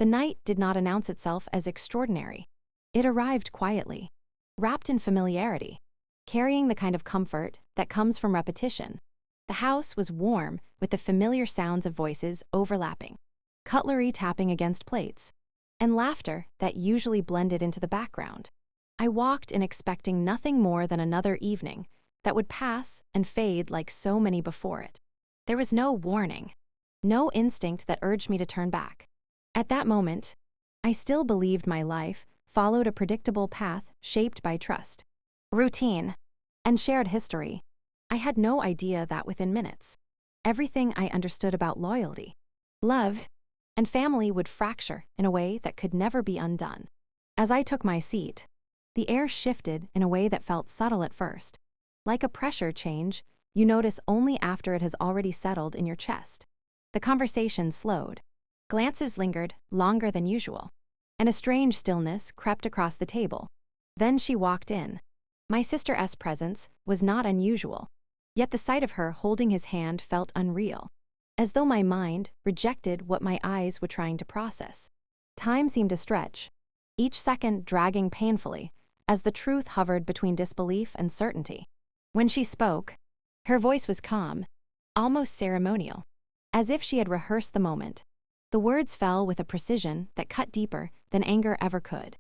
The night did not announce itself as extraordinary. It arrived quietly, wrapped in familiarity, carrying the kind of comfort that comes from repetition. The house was warm with the familiar sounds of voices overlapping, cutlery tapping against plates, and laughter that usually blended into the background. I walked in expecting nothing more than another evening that would pass and fade like so many before it. There was no warning, no instinct that urged me to turn back. At that moment, I still believed my life followed a predictable path shaped by trust, routine, and shared history. I had no idea that within minutes, everything I understood about loyalty, love, and family would fracture in a way that could never be undone. As I took my seat, the air shifted in a way that felt subtle at first. Like a pressure change, you notice only after it has already settled in your chest. The conversation slowed. Glances lingered longer than usual, and a strange stillness crept across the table. Then she walked in. My sister's presence was not unusual, yet the sight of her holding his hand felt unreal, as though my mind rejected what my eyes were trying to process. Time seemed to stretch, each second dragging painfully, as the truth hovered between disbelief and certainty. When she spoke, her voice was calm, almost ceremonial, as if she had rehearsed the moment. The words fell with a precision that cut deeper than anger ever could.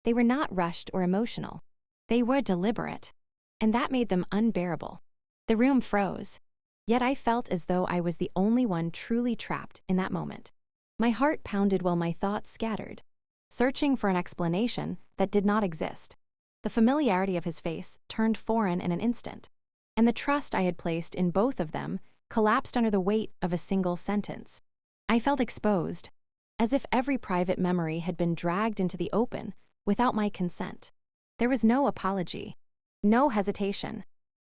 They were not rushed or emotional. They were deliberate, and that made them unbearable. The room froze, yet I felt as though I was the only one truly trapped in that moment. My heart pounded while my thoughts scattered, searching for an explanation that did not exist. The familiarity of his face turned foreign in an instant, and the trust I had placed in both of them collapsed under the weight of a single sentence. I felt exposed, as if every private memory had been dragged into the open without my consent. There was no apology, no hesitation,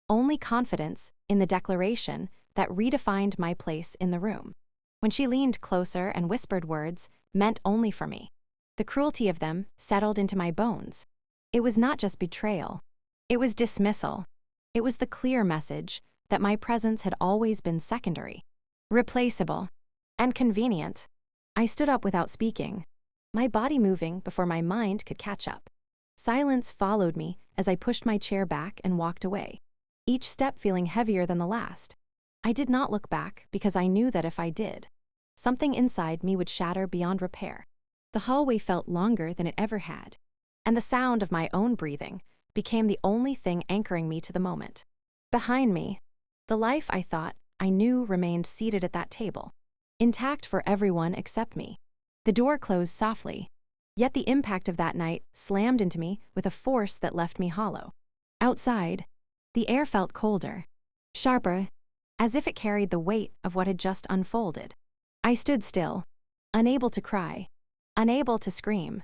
only confidence in the declaration that redefined my place in the room. When she leaned closer and whispered words meant only for me, the cruelty of them settled into my bones. It was not just betrayal, it was dismissal. It was the clear message that my presence had always been secondary, replaceable, and convenient. I stood up without speaking, my body moving before my mind could catch up. Silence followed me as I pushed my chair back and walked away, each step feeling heavier than the last. I did not look back because I knew that if I did, something inside me would shatter beyond repair. The hallway felt longer than it ever had, and the sound of my own breathing became the only thing anchoring me to the moment. Behind me, the life I thought I knew remained seated at that table, intact for everyone except me. The door closed softly, yet the impact of that night slammed into me with a force that left me hollow. Outside, the air felt colder, sharper, as if it carried the weight of what had just unfolded. I stood still, unable to cry, unable to scream,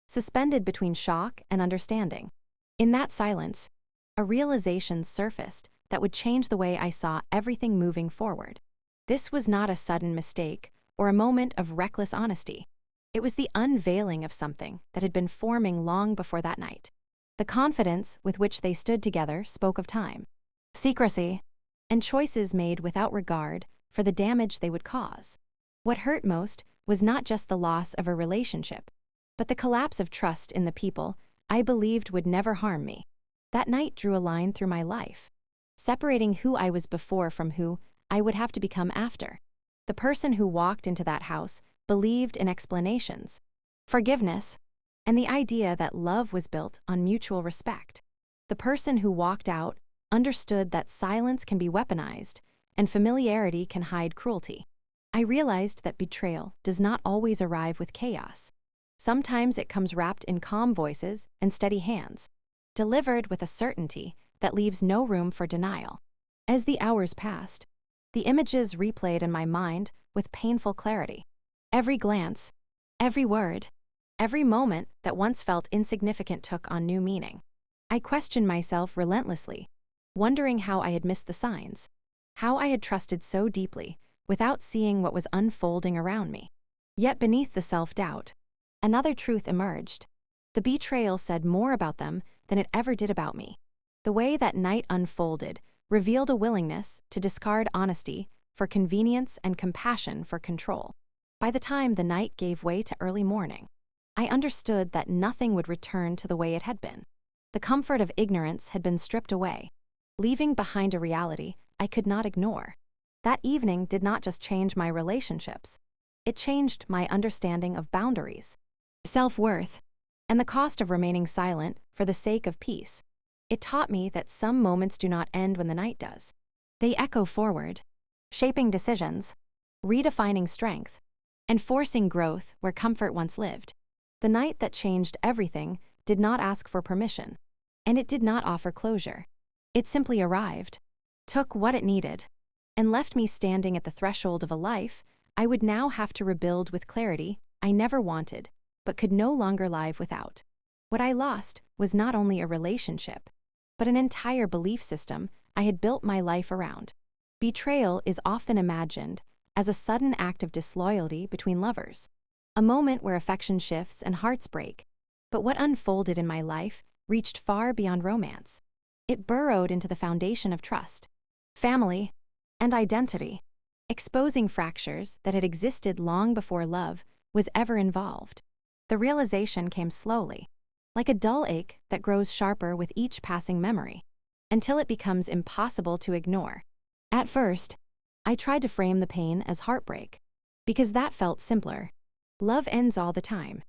suspended between shock and understanding. In that silence, a realization surfaced that would change the way I saw everything moving forward. This was not a sudden mistake or a moment of reckless honesty. It was the unveiling of something that had been forming long before that night. The confidence with which they stood together spoke of time, secrecy, and choices made without regard for the damage they would cause. What hurt most was not just the loss of a relationship, but the collapse of trust in the people I believed would never harm me. That night drew a line through my life, separating who I was before from who I would have to become after. The person who walked into that house believed in explanations, forgiveness, and the idea that love was built on mutual respect. The person who walked out understood that silence can be weaponized and familiarity can hide cruelty. I realized that betrayal does not always arrive with chaos. Sometimes it comes wrapped in calm voices and steady hands, delivered with a certainty that leaves no room for denial. As the hours passed, the images replayed in my mind with painful clarity. Every glance, every word, every moment that once felt insignificant took on new meaning. I questioned myself relentlessly, wondering how I had missed the signs, how I had trusted so deeply without seeing what was unfolding around me. Yet beneath the self-doubt, another truth emerged. The betrayal said more about them than it ever did about me. The way that night unfolded revealed a willingness to discard honesty for convenience and compassion for control. By the time the night gave way to early morning, I understood that nothing would return to the way it had been. The comfort of ignorance had been stripped away, leaving behind a reality I could not ignore. That evening did not just change my relationships, it changed my understanding of boundaries, self-worth, and the cost of remaining silent for the sake of peace. It taught me that some moments do not end when the night does. They echo forward, shaping decisions, redefining strength, and forcing growth where comfort once lived. The night that changed everything did not ask for permission, and it did not offer closure. It simply arrived, took what it needed, and left me standing at the threshold of a life I would now have to rebuild with clarity I never wanted, but could no longer live without. What I lost was not only a relationship, but an entire belief system I had built my life around. Betrayal is often imagined as a sudden act of disloyalty between lovers, a moment where affection shifts and hearts break. But what unfolded in my life reached far beyond romance. It burrowed into the foundation of trust, family, and identity, exposing fractures that had existed long before love was ever involved. The realization came slowly, like a dull ache that grows sharper with each passing memory, until it becomes impossible to ignore. At first, I tried to frame the pain as heartbreak, because that felt simpler. Love ends all the time,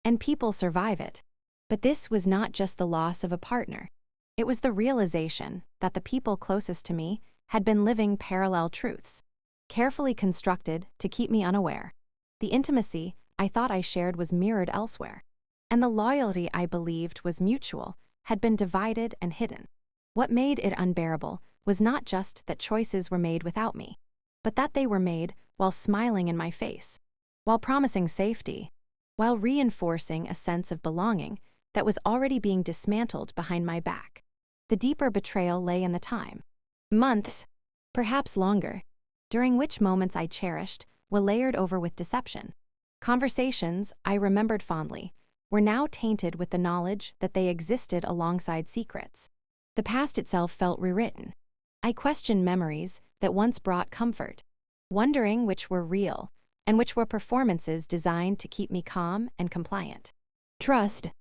and people survive it. But this was not just the loss of a partner. It was the realization that the people closest to me had been living parallel truths, carefully constructed to keep me unaware. The intimacy I thought I shared was mirrored elsewhere, and the loyalty I believed was mutual had been divided and hidden. What made it unbearable was not just that choices were made without me, but that they were made while smiling in my face, while promising safety, while reinforcing a sense of belonging that was already being dismantled behind my back. The deeper betrayal lay in the time, months, perhaps longer, during which moments I cherished were layered over with deception. Conversations I remembered fondly were now tainted with the knowledge that they existed alongside secrets. The past itself felt rewritten. I questioned memories that once brought comfort, wondering which were real and which were performances designed to keep me calm and compliant. Trust,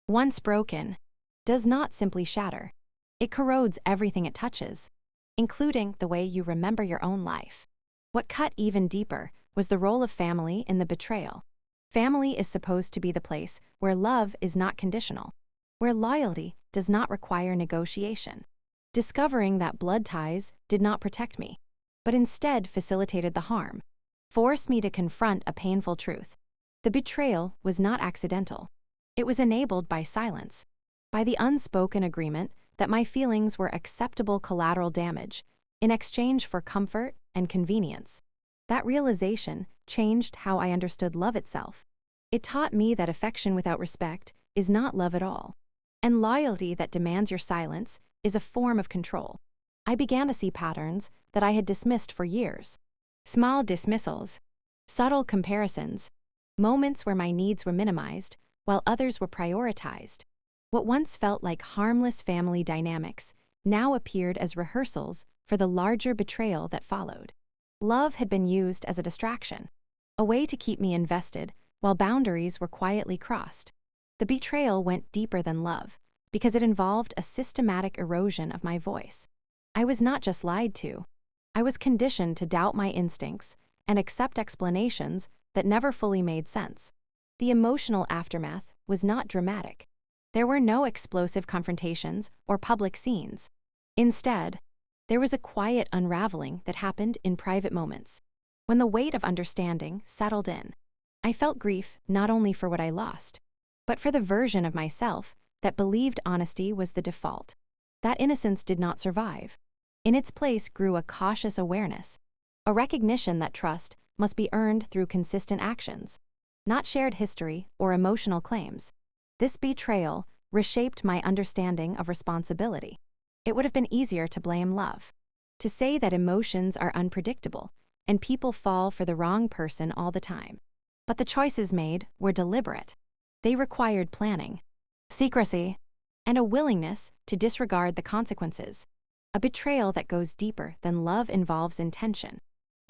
once broken, does not simply shatter. It corrodes everything it touches, including the way you remember your own life. What cut even deeper was the role of family in the betrayal. Family is supposed to be the place where love is not conditional, where loyalty does not require negotiation. Discovering that blood ties did not protect me, but instead facilitated the harm, forced me to confront a painful truth. The betrayal was not accidental. It was enabled by silence, by the unspoken agreement that my feelings were acceptable collateral damage in exchange for comfort and convenience. That realization changed how I understood love itself. It taught me that affection without respect is not love at all, and loyalty that demands your silence is a form of control. I began to see patterns that I had dismissed for years. Small dismissals, subtle comparisons, moments where my needs were minimized while others were prioritized. What once felt like harmless family dynamics now appeared as rehearsals for the larger betrayal that followed. Love had been used as a distraction, a way to keep me invested while boundaries were quietly crossed. The betrayal went deeper than love because it involved a systematic erosion of my voice. I was not just lied to. I was conditioned to doubt my instincts and accept explanations that never fully made sense. The emotional aftermath was not dramatic. There were no explosive confrontations or public scenes. Instead, there was a quiet unraveling that happened in private moments. When the weight of understanding settled in, I felt grief not only for what I lost, but for the version of myself that believed honesty was the default. That innocence did not survive. In its place grew a cautious awareness, a recognition that trust must be earned through consistent actions, not shared history or emotional claims. This betrayal reshaped my understanding of responsibility. It would have been easier to blame love, to say that emotions are unpredictable and people fall for the wrong person all the time. But the choices made were deliberate. They required planning, secrecy, and a willingness to disregard the consequences. A betrayal that goes deeper than love involves intention.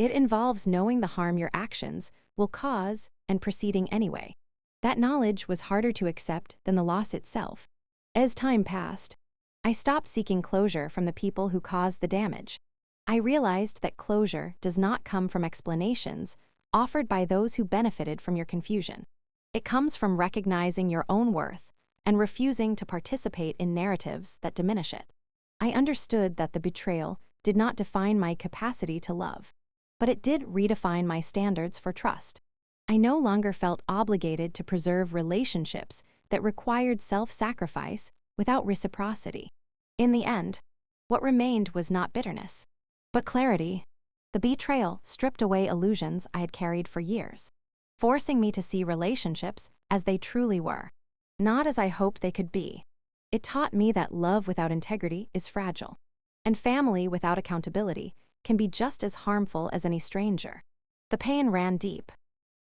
It involves knowing the harm your actions will cause and proceeding anyway. That knowledge was harder to accept than the loss itself. As time passed, I stopped seeking closure from the people who caused the damage. I realized that closure does not come from explanations offered by those who benefited from your confusion. It comes from recognizing your own worth and refusing to participate in narratives that diminish it. I understood that the betrayal did not define my capacity to love, but it did redefine my standards for trust. I no longer felt obligated to preserve relationships that required self-sacrifice without reciprocity. In the end, what remained was not bitterness, but clarity. The betrayal stripped away illusions I had carried for years, forcing me to see relationships as they truly were, not as I hoped they could be. It taught me that love without integrity is fragile, and family without accountability can be just as harmful as any stranger. The pain ran deep,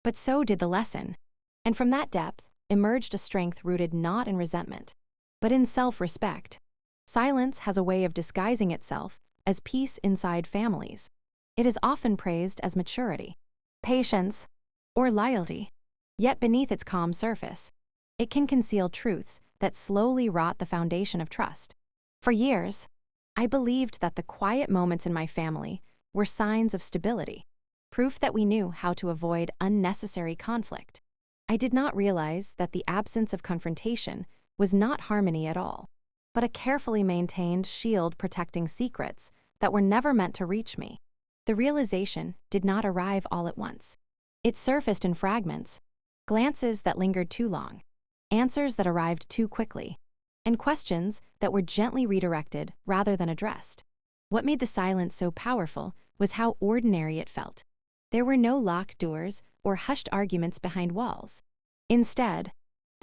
but so did the lesson, and from that depth emerged a strength rooted not in resentment, but in self-respect. Silence has a way of disguising itself as peace inside families. It is often praised as maturity, patience, or loyalty, yet beneath its calm surface, it can conceal truths that slowly rot the foundation of trust. For years, I believed that the quiet moments in my family were signs of stability, proof that we knew how to avoid unnecessary conflict. I did not realize that the absence of confrontation was not harmony at all, but a carefully maintained shield protecting secrets that were never meant to reach me. The realization did not arrive all at once. It surfaced in fragments, glances that lingered too long, answers that arrived too quickly, and questions that were gently redirected rather than addressed. What made the silence so powerful was how ordinary it felt. There were no locked doors or hushed arguments behind walls. Instead,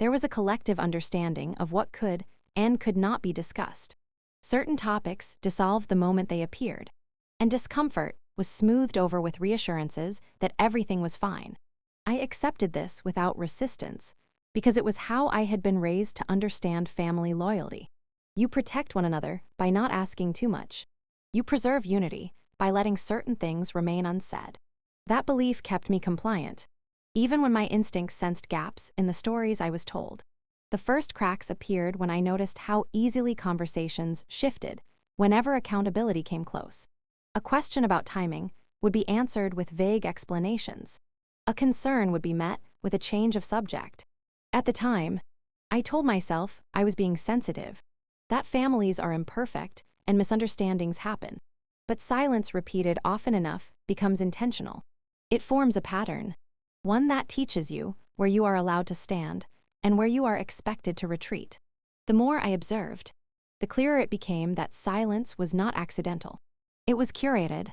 there was a collective understanding of what could and could not be discussed. Certain topics dissolved the moment they appeared, and discomfort was smoothed over with reassurances that everything was fine. I accepted this without resistance, because it was how I had been raised to understand family loyalty. You protect one another by not asking too much. You preserve unity by letting certain things remain unsaid. That belief kept me compliant, even when my instincts sensed gaps in the stories I was told. The first cracks appeared when I noticed how easily conversations shifted whenever accountability came close. A question about timing would be answered with vague explanations. A concern would be met with a change of subject. At the time, I told myself I was being sensitive, that families are imperfect and misunderstandings happen. But silence repeated often enough becomes intentional. It forms a pattern, one that teaches you where you are allowed to stand and where you are expected to retreat. The more I observed, the clearer it became that silence was not accidental. It was curated.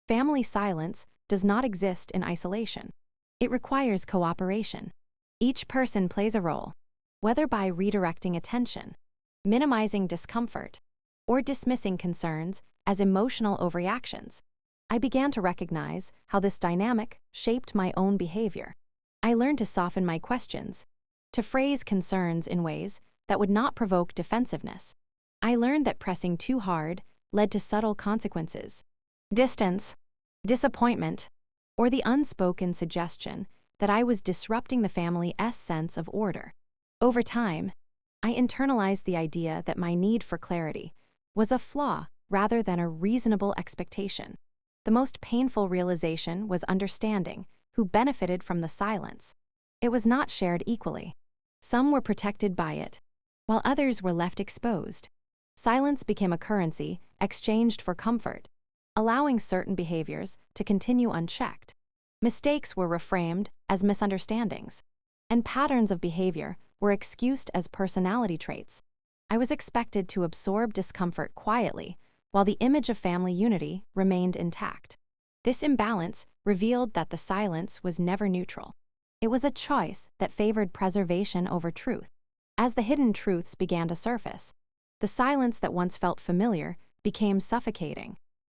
Family silence does not exist in isolation. It requires cooperation. Each person plays a role, whether by redirecting attention, minimizing discomfort, or dismissing concerns as emotional overreactions. I began to recognize how this dynamic shaped my own behavior. I learned to soften my questions, to phrase concerns in ways that would not provoke defensiveness. I learned that pressing too hard led to subtle consequences: distance, disappointment, or the unspoken suggestion that I was disrupting the family's sense of order. Over time, I internalized the idea that my need for clarity was a flaw rather than a reasonable expectation. The most painful realization was understanding who benefited from the silence. It was not shared equally. Some were protected by it, while others were left exposed. Silence became a currency exchanged for comfort, allowing certain behaviors to continue unchecked. Mistakes were reframed as misunderstandings, and patterns of behavior were excused as personality traits. I was expected to absorb discomfort quietly, while the image of family unity remained intact. This imbalance revealed that the silence was never neutral. It was a choice that favored preservation over truth. As the hidden truths began to surface, the silence that once felt familiar became suffocating.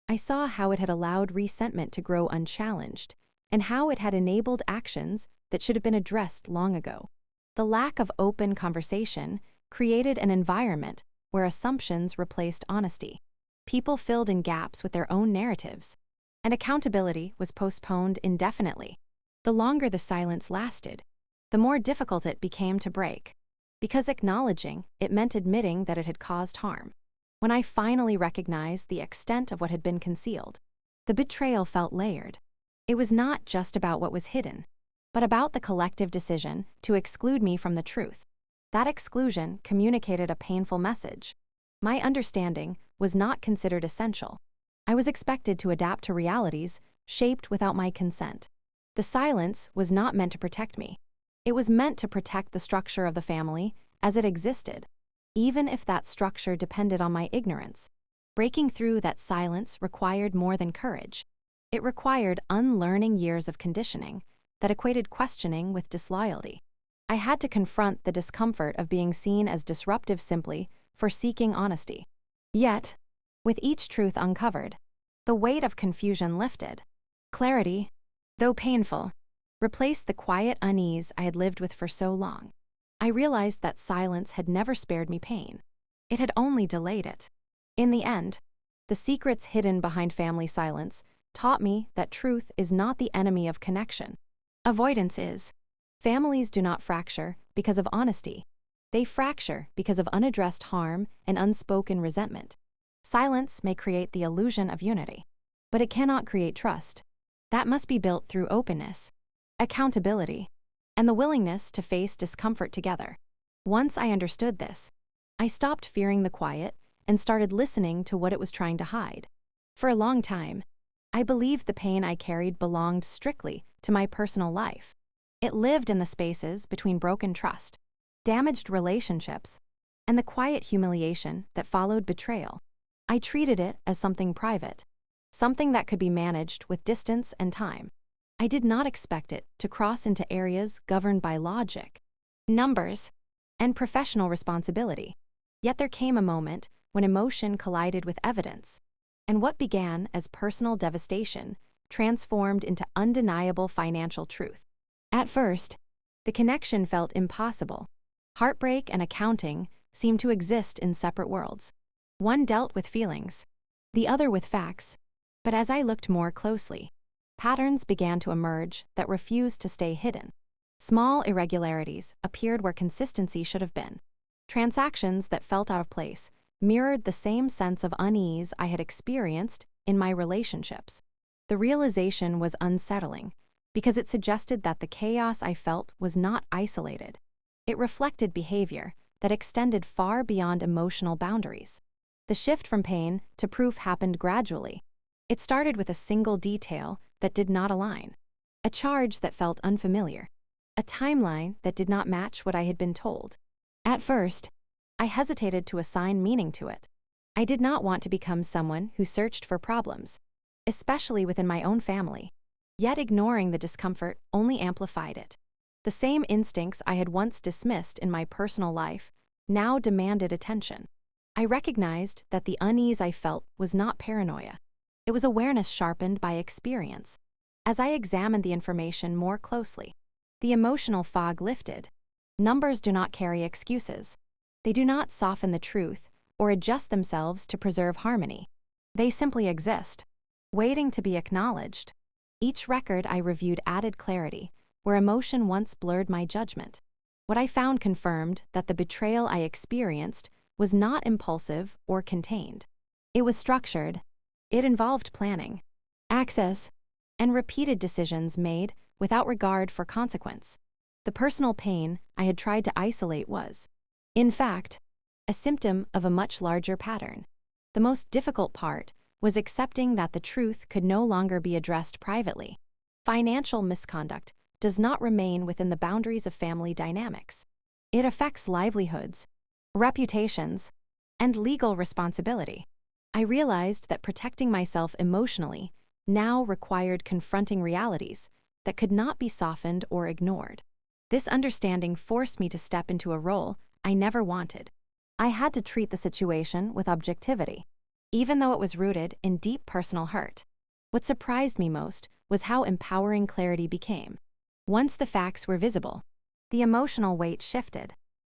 I saw how it had allowed resentment to grow unchallenged, and how it had enabled actions that should have been addressed long ago. The lack of open conversation created an environment where assumptions replaced honesty. People filled in gaps with their own narratives, and accountability was postponed indefinitely. The longer the silence lasted, the more difficult it became to break, because acknowledging it meant admitting that it had caused harm. When I finally recognized the extent of what had been concealed, the betrayal felt layered. It was not just about what was hidden, but about the collective decision to exclude me from the truth. That exclusion communicated a painful message. My understanding was not considered essential. I was expected to adapt to realities shaped without my consent. The silence was not meant to protect me. It was meant to protect the structure of the family as it existed, even if that structure depended on my ignorance. Breaking through that silence required more than courage. It required unlearning years of conditioning that equated questioning with disloyalty. I had to confront the discomfort of being seen as disruptive simply for seeking honesty. Yet, with each truth uncovered, the weight of confusion lifted. Clarity, though painful, replaced the quiet unease I had lived with for so long. I realized that silence had never spared me pain. It had only delayed it. In the end, the secrets hidden behind family silence taught me that truth is not the enemy of connection. Avoidance is. Families do not fracture because of honesty. They fracture because of unaddressed harm and unspoken resentment. Silence may create the illusion of unity, but it cannot create trust. That must be built through openness, accountability, and the willingness to face discomfort together. Once I understood this, I stopped fearing the quiet and started listening to what it was trying to hide. For a long time, I believed the pain I carried belonged strictly to my personal life. It lived in the spaces between broken trust, damaged relationships, and the quiet humiliation that followed betrayal. I treated it as something private, something that could be managed with distance and time. I did not expect it to cross into areas governed by logic, numbers, and professional responsibility. Yet there came a moment when emotion collided with evidence, and what began as personal devastation transformed into undeniable financial truth. At first, the connection felt impossible. Heartbreak and accounting seemed to exist in separate worlds. One dealt with feelings, the other with facts. But as I looked more closely, patterns began to emerge that refused to stay hidden. Small irregularities appeared where consistency should have been. Transactions that felt out of place mirrored the same sense of unease I had experienced in my relationships. The realization was unsettling because it suggested that the chaos I felt was not isolated. It reflected behavior that extended far beyond emotional boundaries. The shift from pain to proof happened gradually. It started with a single detail that did not align, a charge that felt unfamiliar, a timeline that did not match what I had been told. At first, I hesitated to assign meaning to it. I did not want to become someone who searched for problems, especially within my own family. Yet ignoring the discomfort only amplified it. The same instincts I had once dismissed in my personal life now demanded attention. I recognized that the unease I felt was not paranoia. It was awareness sharpened by experience. As I examined the information more closely, the emotional fog lifted. Numbers do not carry excuses. They do not soften the truth or adjust themselves to preserve harmony. They simply exist, waiting to be acknowledged. Each record I reviewed added clarity, where emotion once blurred my judgment. What I found confirmed that the betrayal I experienced was not impulsive or contained. It was structured. It involved planning, access, and repeated decisions made without regard for consequence. The personal pain I had tried to isolate was, in fact, a symptom of a much larger pattern. The most difficult part was accepting that the truth could no longer be addressed privately. Financial misconduct does not remain within the boundaries of family dynamics. It affects livelihoods, reputations, and legal responsibility. I realized that protecting myself emotionally now required confronting realities that could not be softened or ignored. This understanding forced me to step into a role I never wanted. I had to treat the situation with objectivity, even though it was rooted in deep personal hurt. What surprised me most was how empowering clarity became. Once the facts were visible, the emotional weight shifted.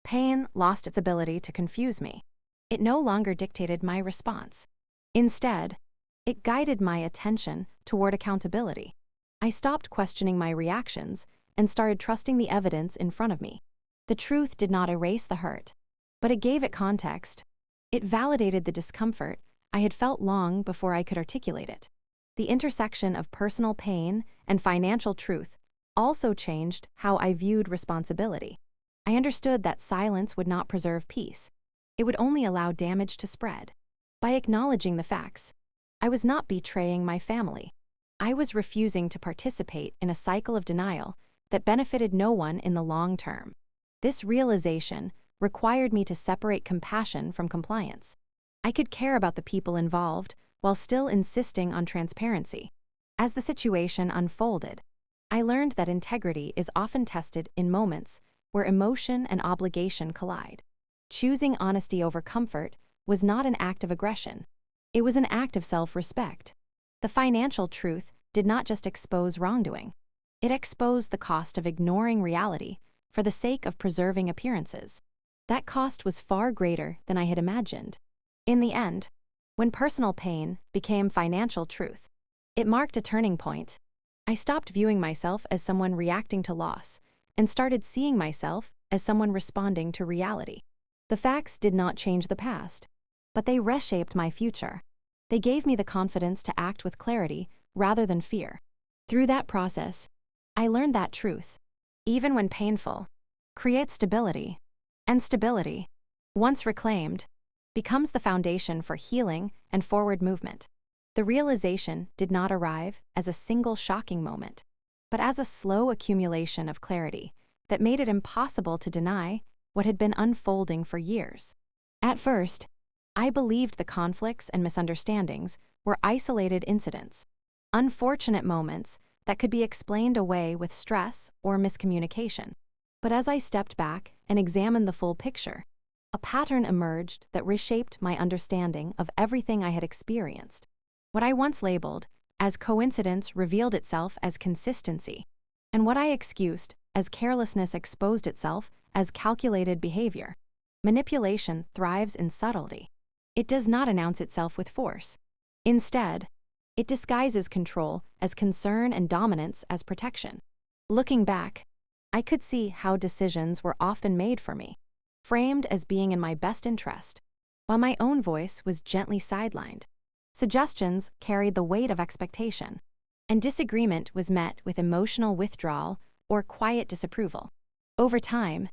Pain lost its ability to confuse me. It no longer dictated my response. Instead, it guided my attention toward accountability. I stopped questioning my reactions and started trusting the evidence in front of me. The truth did not erase the hurt, but it gave it context. It validated the discomfort I had felt long before I could articulate it. The intersection of personal pain and financial truth also changed how I viewed responsibility. I understood that silence would not preserve peace. It would only allow damage to spread. By acknowledging the facts, I was not betraying my family. I was refusing to participate in a cycle of denial that benefited no one in the long term. This realization required me to separate compassion from compliance. I could care about the people involved while still insisting on transparency. As the situation unfolded, I learned that integrity is often tested in moments where emotion and obligation collide. Choosing honesty over comfort was not an act of aggression. It was an act of self-respect. The financial truth did not just expose wrongdoing. It exposed the cost of ignoring reality for the sake of preserving appearances. That cost was far greater than I had imagined. In the end, when personal pain became financial truth, it marked a turning point. I stopped viewing myself as someone reacting to loss and started seeing myself as someone responding to reality. The facts did not change the past, but they reshaped my future. They gave me the confidence to act with clarity rather than fear. Through that process, I learned that truth, even when painful, creates stability, and stability, once reclaimed, becomes the foundation for healing and forward movement. The realization did not arrive as a single shocking moment, but as a slow accumulation of clarity that made it impossible to deny what had been unfolding for years. At first, I believed the conflicts and misunderstandings were isolated incidents, unfortunate moments that could be explained away with stress or miscommunication. But as I stepped back and examined the full picture, a pattern emerged that reshaped my understanding of everything I had experienced. What I once labeled as coincidence revealed itself as consistency, and what I excused as carelessness exposed itself as calculated behavior. Manipulation thrives in subtlety. It does not announce itself with force. Instead, it disguises control as concern and dominance as protection. Looking back, I could see how decisions were often made for me, framed as being in my best interest, while my own voice was gently sidelined. Suggestions carried the weight of expectation, and disagreement was met with emotional withdrawal or quiet disapproval. Over time,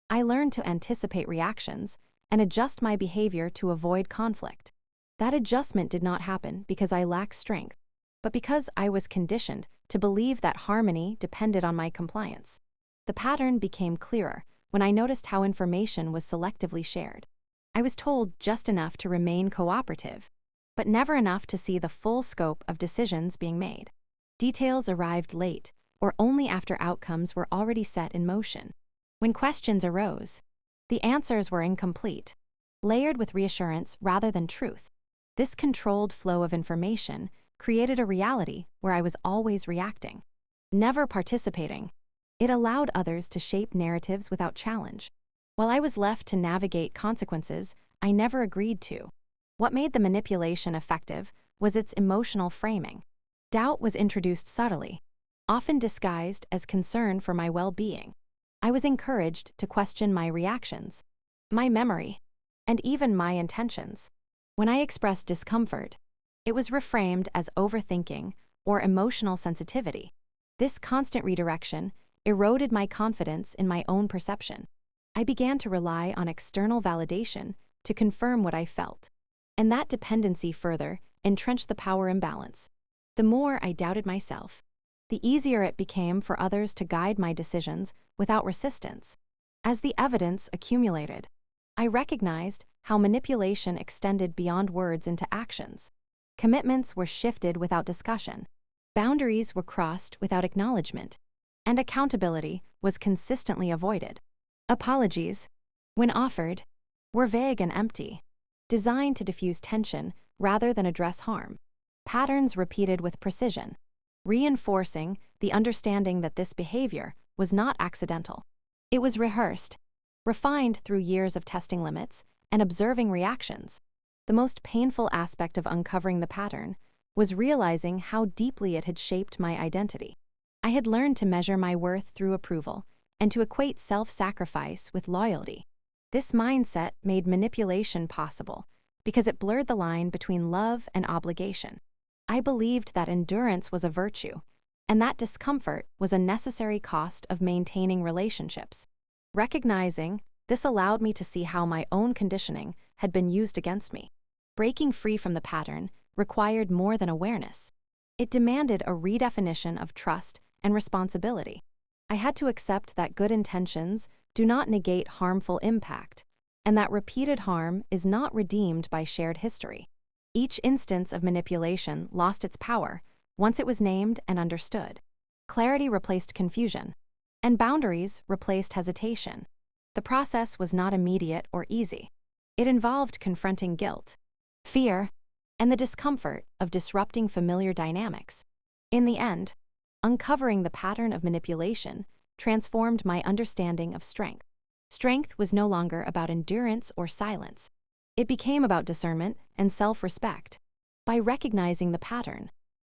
I learned to anticipate reactions and adjust my behavior to avoid conflict. That adjustment did not happen because I lacked strength, but because I was conditioned to believe that harmony depended on my compliance. The pattern became clearer when I noticed how information was selectively shared. I was told just enough to remain cooperative, but never enough to see the full scope of decisions being made. Details arrived late or only after outcomes were already set in motion. When questions arose, the answers were incomplete, layered with reassurance rather than truth. This controlled flow of information created a reality where I was always reacting, never participating. It allowed others to shape narratives without challenge, while I was left to navigate consequences I never agreed to. What made the manipulation effective was its emotional framing. Doubt was introduced subtly, often disguised as concern for my well-being. I was encouraged to question my reactions, my memory, and even my intentions. When I expressed discomfort, it was reframed as overthinking or emotional sensitivity. This constant redirection eroded my confidence in my own perception. I began to rely on external validation to confirm what I felt, and that dependency further entrenched the power imbalance. The more I doubted myself, the easier it became for others to guide my decisions without resistance. As the evidence accumulated, I recognized how manipulation extended beyond words into actions. Commitments were shifted without discussion, boundaries were crossed without acknowledgement, and accountability was consistently avoided. Apologies, when offered, were vague and empty, designed to diffuse tension rather than address harm. Patterns repeated with precision, reinforcing the understanding that this behavior was not accidental. It was rehearsed, refined through years of testing limits and observing reactions. The most painful aspect of uncovering the pattern was realizing how deeply it had shaped my identity. I had learned to measure my worth through approval and to equate self-sacrifice with loyalty. This mindset made manipulation possible because it blurred the line between love and obligation. I believed that endurance was a virtue, and that discomfort was a necessary cost of maintaining relationships. Recognizing this allowed me to see how my own conditioning had been used against me. Breaking free from the pattern required more than awareness. It demanded a redefinition of trust and responsibility. I had to accept that good intentions do not negate harmful impact, and that repeated harm is not redeemed by shared history. Each instance of manipulation lost its power once it was named and understood. Clarity replaced confusion, and boundaries replaced hesitation. The process was not immediate or easy. It involved confronting guilt, fear, and the discomfort of disrupting familiar dynamics. In the end, uncovering the pattern of manipulation transformed my understanding of strength. Strength was no longer about endurance or silence. It became about discernment and self-respect. By recognizing the pattern,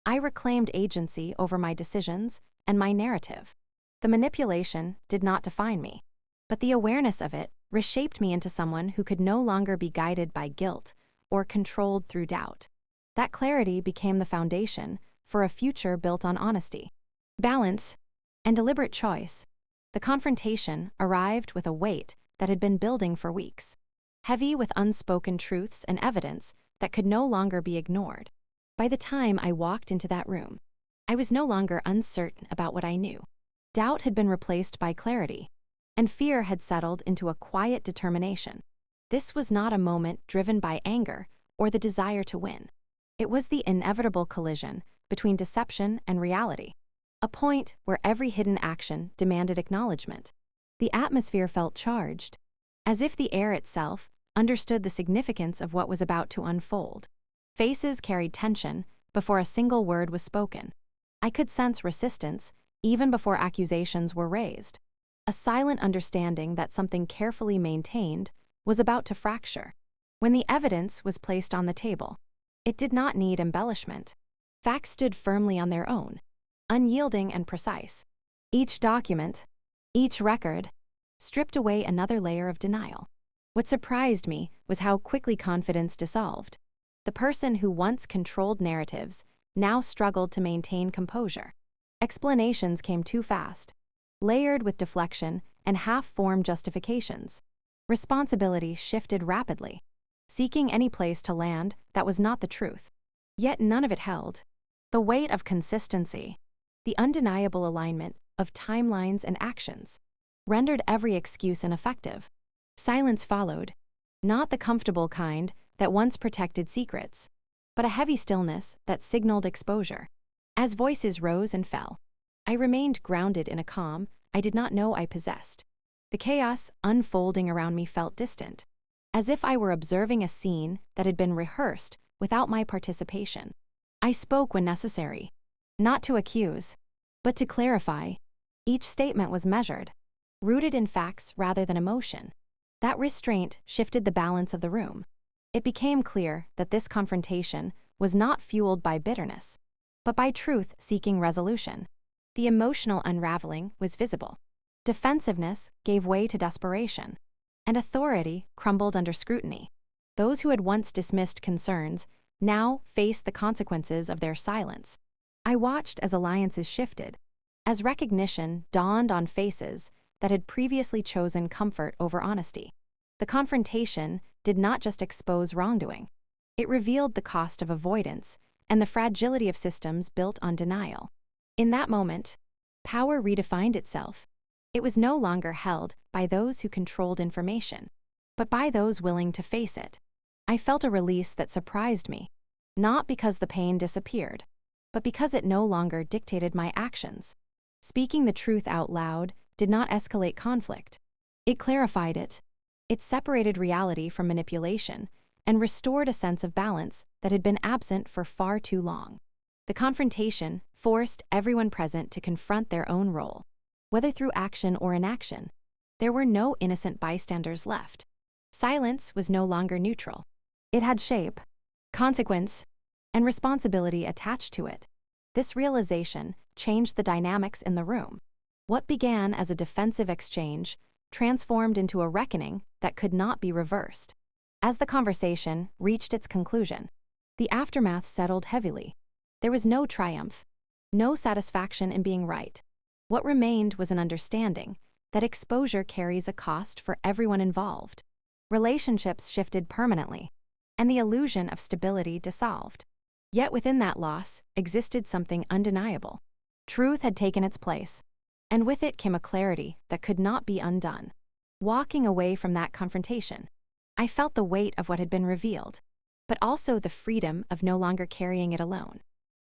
I reclaimed agency over my decisions and my narrative. The manipulation did not define me, but the awareness of it reshaped me into someone who could no longer be guided by guilt or controlled through doubt. That clarity became the foundation for a future built on honesty, balance, and deliberate choice. The confrontation arrived with a weight that had been building for weeks, heavy with unspoken truths and evidence that could no longer be ignored. By the time I walked into that room, I was no longer uncertain about what I knew. Doubt had been replaced by clarity, and fear had settled into a quiet determination. This was not a moment driven by anger or the desire to win. It was the inevitable collision between deception and reality, a point where every hidden action demanded acknowledgement. The atmosphere felt charged, as if the air itself understood the significance of what was about to unfold. Faces carried tension before a single word was spoken. I could sense resistance even before accusations were raised, a silent understanding that something carefully maintained was about to fracture. When the evidence was placed on the table, it did not need embellishment. Facts stood firmly on their own, unyielding and precise. Each document, each record, stripped away another layer of denial. What surprised me was how quickly confidence dissolved. The person who once controlled narratives now struggled to maintain composure. Explanations came too fast, layered with deflection and half-formed justifications. Responsibility shifted rapidly, seeking any place to land that was not the truth. Yet none of it held. The weight of consistency, the undeniable alignment of timelines and actions, rendered every excuse ineffective. Silence followed, not the comfortable kind that once protected secrets, but a heavy stillness that signaled exposure. As voices rose and fell, I remained grounded in a calm I did not know I possessed. The chaos unfolding around me felt distant, as if I were observing a scene that had been rehearsed without my participation. I spoke when necessary, not to accuse, but to clarify. Each statement was measured, rooted in facts rather than emotion. That restraint shifted the balance of the room. It became clear that this confrontation was not fueled by bitterness, but by truth seeking resolution. The emotional unraveling was visible. Defensiveness gave way to desperation, and authority crumbled under scrutiny. Those who had once dismissed concerns now faced the consequences of their silence. I watched as alliances shifted, as recognition dawned on faces that had previously chosen comfort over honesty. The confrontation did not just expose wrongdoing. It revealed the cost of avoidance and the fragility of systems built on denial. In that moment, power redefined itself. It was no longer held by those who controlled information, but by those willing to face it. I felt a release that surprised me, not because the pain disappeared, but because it no longer dictated my actions. Speaking the truth out loud did not escalate conflict. It clarified it. It separated reality from manipulation and restored a sense of balance that had been absent for far too long. The confrontation forced everyone present to confront their own role. Whether through action or inaction, there were no innocent bystanders left. Silence was no longer neutral. It had shape, consequence, and responsibility attached to it. This realization changed the dynamics in the room. What began as a defensive exchange transformed into a reckoning that could not be reversed. As the conversation reached its conclusion, the aftermath settled heavily. There was no triumph, no satisfaction in being right. What remained was an understanding that exposure carries a cost for everyone involved. Relationships shifted permanently, and the illusion of stability dissolved. Yet within that loss existed something undeniable. Truth had taken its place, and with it came a clarity that could not be undone. Walking away from that confrontation, I felt the weight of what had been revealed, but also the freedom of no longer carrying it alone.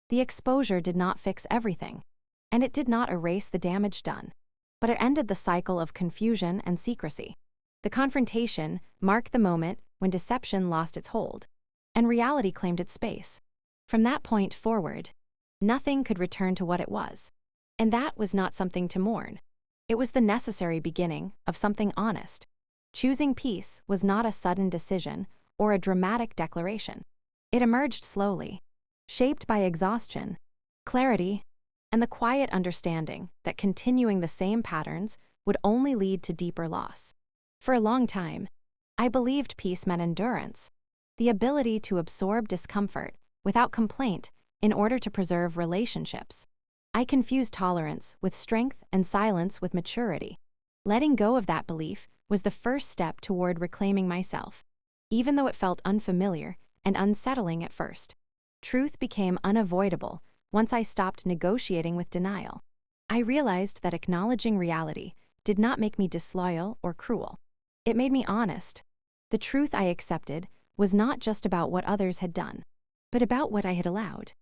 The exposure did not fix everything, and it did not erase the damage done, but it ended the cycle of confusion and secrecy. The confrontation marked the moment when deception lost its hold, and reality claimed its space. From that point forward, nothing could return to what it was, and that was not something to mourn. It was the necessary beginning of something honest. Choosing peace was not a sudden decision or a dramatic declaration. It emerged slowly, shaped by exhaustion, clarity, and the quiet understanding that continuing the same patterns would only lead to deeper loss. For a long time, I believed peace meant endurance, the ability to absorb discomfort without complaint in order to preserve relationships. I confused tolerance with strength and silence with maturity. Letting go of that belief was the first step toward reclaiming myself, even though it felt unfamiliar and unsettling at first. Truth became unavoidable once I stopped negotiating with denial. I realized that acknowledging reality did not make me disloyal or cruel. It made me honest. The truth I accepted was not just about what others had done, but about what I had allowed.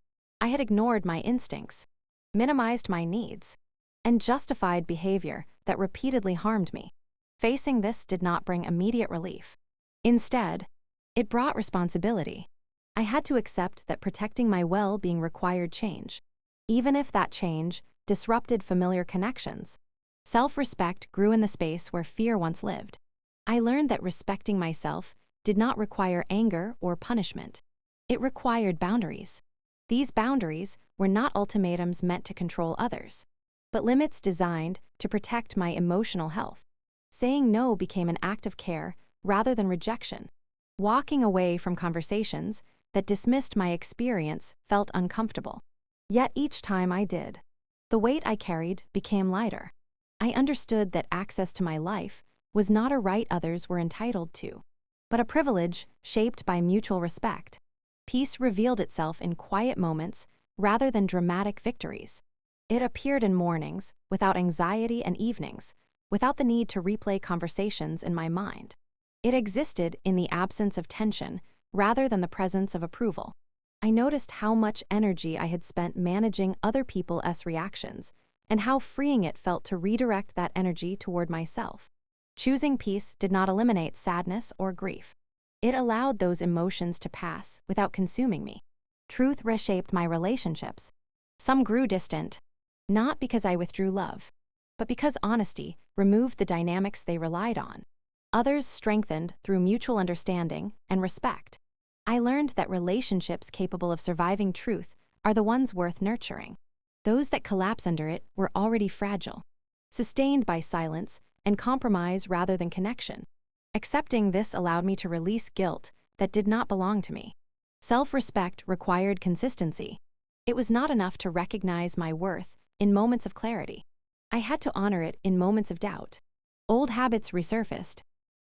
I had ignored my instincts, minimized my needs, and justified behavior that repeatedly harmed me. Facing this did not bring immediate relief. Instead, it brought responsibility. I had to accept that protecting my well-being required change, even if that change disrupted familiar connections. Self-respect grew in the space where fear once lived. I learned that respecting myself did not require anger or punishment. It required boundaries. These boundaries were not ultimatums meant to control others, but limits designed to protect my emotional health. Saying no became an act of care rather than rejection. Walking away from conversations that dismissed my experience felt uncomfortable. Yet each time I did, the weight I carried became lighter. I understood that access to my life was not a right others were entitled to, but a privilege shaped by mutual respect. Peace revealed itself in quiet moments rather than dramatic victories. It appeared in mornings, without anxiety, and evenings, without the need to replay conversations in my mind. It existed in the absence of tension rather than the presence of approval. I noticed how much energy I had spent managing other people's reactions and how freeing it felt to redirect that energy toward myself. Choosing peace did not eliminate sadness or grief. It allowed those emotions to pass without consuming me. Truth reshaped my relationships. Some grew distant, not because I withdrew love, but because honesty removed the dynamics they relied on. Others strengthened through mutual understanding and respect. I learned that relationships capable of surviving truth are the ones worth nurturing. Those that collapse under it were already fragile, sustained by silence and compromise rather than connection. Accepting this allowed me to release guilt that did not belong to me. Self-respect required consistency. It was not enough to recognize my worth in moments of clarity. I had to honor it in moments of doubt. Old habits resurfaced,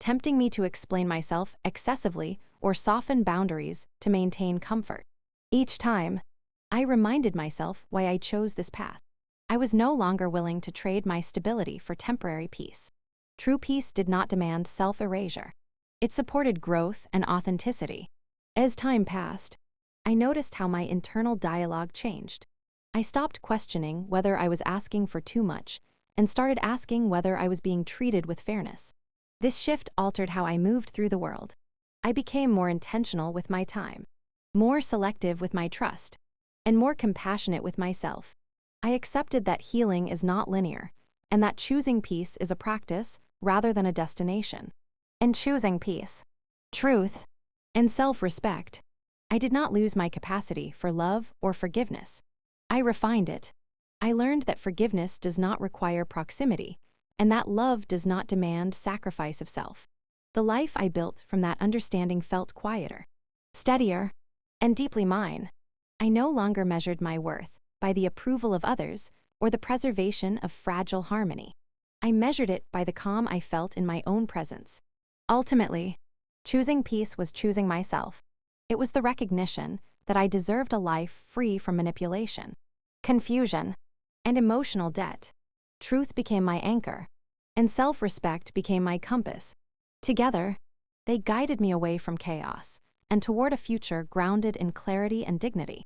tempting me to explain myself excessively or soften boundaries to maintain comfort. Each time, I reminded myself why I chose this path. I was no longer willing to trade my stability for temporary peace. True peace did not demand self-erasure. It supported growth and authenticity. As time passed, I noticed how my internal dialogue changed. I stopped questioning whether I was asking for too much and started asking whether I was being treated with fairness. This shift altered how I moved through the world. I became more intentional with my time, more selective with my trust, and more compassionate with myself. I accepted that healing is not linear, and that choosing peace is a practice rather than a destination. And choosing peace, truth, and self-respect I did not lose my capacity for love or forgiveness. I refined it. I learned that forgiveness does not require proximity, and that love does not demand sacrifice of self. The life I built from that understanding felt quieter, steadier, and deeply mine. I no longer measured my worth by the approval of others or the preservation of fragile harmony. I measured it by the calm I felt in my own presence. Ultimately, choosing peace was choosing myself. It was the recognition that I deserved a life free from manipulation, confusion, and emotional debt. Truth became my anchor, and self-respect became my compass. Together, they guided me away from chaos and toward a future grounded in clarity and dignity.